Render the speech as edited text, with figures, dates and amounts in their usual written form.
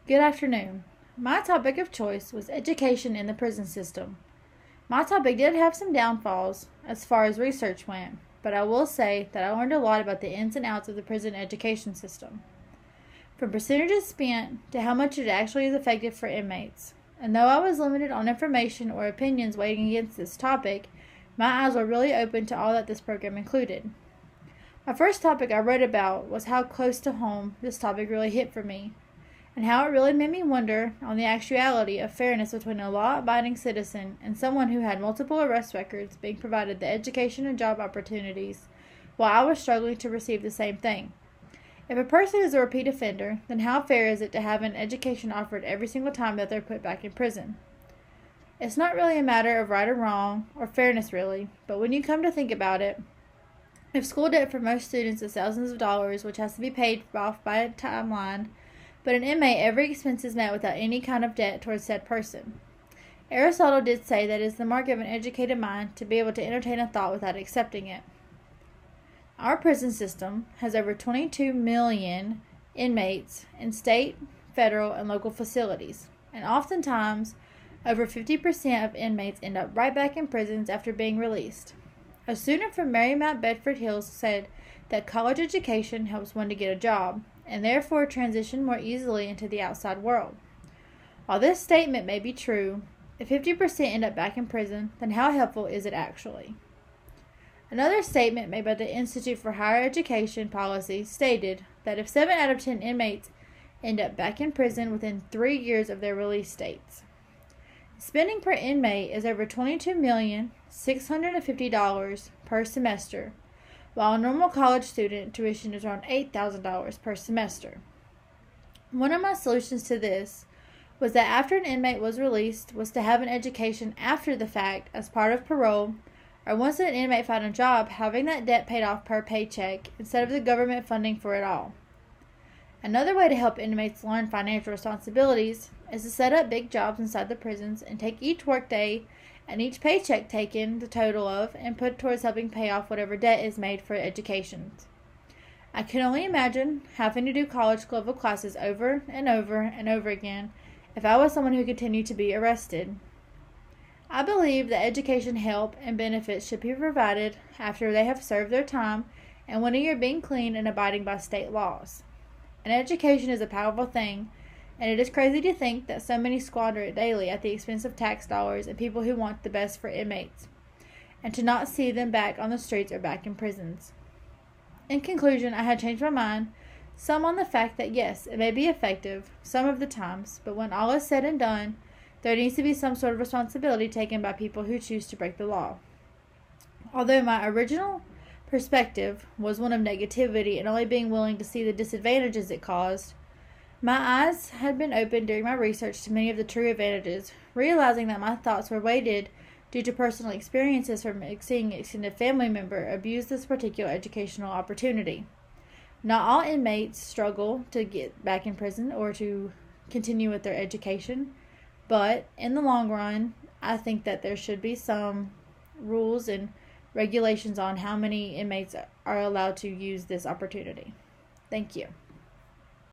Good afternoon. My topic of choice was education in the prison system. My topic did have some downfalls as far as research went, but I will say that I learned a lot about the ins and outs of the prison education system. From percentages spent to how much it actually is effective for inmates. And though I was limited on information or opinions weighing against this topic, my eyes were really open to all that this program included. My first topic I read about was how close to home this topic really hit for me, and how it really made me wonder on the actuality of fairness between a law-abiding citizen and someone who had multiple arrest records being provided the education and job opportunities, while I was struggling to receive the same thing. If a person is a repeat offender, then how fair is it to have an education offered every single time that they're put back in prison? It's not really a matter of right or wrong, or fairness really, but when you come to think about it, if school debt for most students is thousands of dollars, which has to be paid off by a timeline, but an inmate, every expense is met without any kind of debt towards said person. Aristotle did say that it is the mark of an educated mind to be able to entertain a thought without accepting it. Our prison system has over 22 million inmates in state, federal, and local facilities, and oftentimes over 50% of inmates end up right back in prisons after being released. A student from Marymount Bedford Hills said that college education helps one to get a job, and therefore transition more easily into the outside world. While this statement may be true, if 50% end up back in prison, then how helpful is it actually? Another statement made by the Institute for Higher Education Policy stated that if 7 out of 10 inmates end up back in prison within 3 years of their release dates. Spending per inmate is over $22,650 per semester, while a normal college student tuition is around $8,000 per semester. One of my solutions to this was that after an inmate was released was to have an education after the fact as part of parole, or once an inmate found a job, having that debt paid off per paycheck instead of the government funding for it all. Another way to help inmates learn financial responsibilities is to set up big jobs inside the prisons and take each workday and each paycheck taken the total of and put towards helping pay off whatever debt is made for education. I can only imagine having to do college level classes over and over and over again if I was someone who continued to be arrested. I believe that education help and benefits should be provided after they have served their time and when you're being clean and abiding by state laws. And education is a powerful thing, and it is crazy to think that so many squander it daily at the expense of tax dollars and people who want the best for inmates, and to not see them back on the streets or back in prisons. In conclusion, I had changed my mind, some on the fact that yes, it may be effective some of the times, but when all is said and done, there needs to be some sort of responsibility taken by people who choose to break the law. Although my original perspective was one of negativity and only being willing to see the disadvantages it caused, my eyes had been opened during my research to many of the true advantages, realizing that my thoughts were weighted due to personal experiences from seeing an extended family member abuse this particular educational opportunity. Not all inmates struggle to get back in prison or to continue with their education, but in the long run, I think that there should be some rules and regulations on how many inmates are allowed to use this opportunity. Thank you.